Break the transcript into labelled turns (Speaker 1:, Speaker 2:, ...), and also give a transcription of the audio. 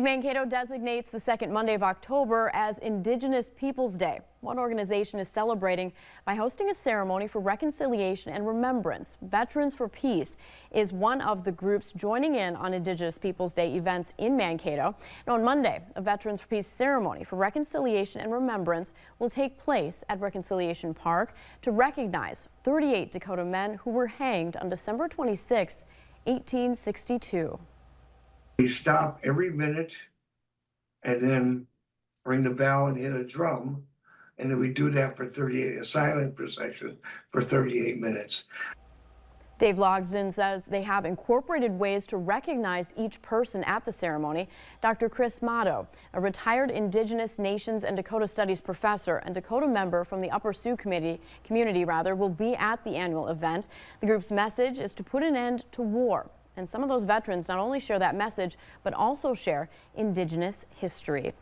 Speaker 1: Mankato designates the second Monday of October as Indigenous Peoples Day. One organization is celebrating by hosting a ceremony for reconciliation and remembrance. Veterans for Peace is one of the groups joining in on Indigenous Peoples Day events in Mankato. And on Monday, a Veterans for Peace ceremony for reconciliation and remembrance will take place at Reconciliation Park to recognize 38 Dakota men who were hanged on December 26, 1862.
Speaker 2: We stop every minute and then ring the bell and hit a drum. And then we do that for 38, a silent procession for 38 minutes.
Speaker 1: Dave Logsdon says they have incorporated ways to recognize each person at the ceremony. Dr. Chris Motto, a retired Indigenous Nations and Dakota Studies professor and Dakota member from the Upper Sioux community, will be at the annual event. The group's message is to put an end to war. And some of those veterans not only share that message, but also share Indigenous history.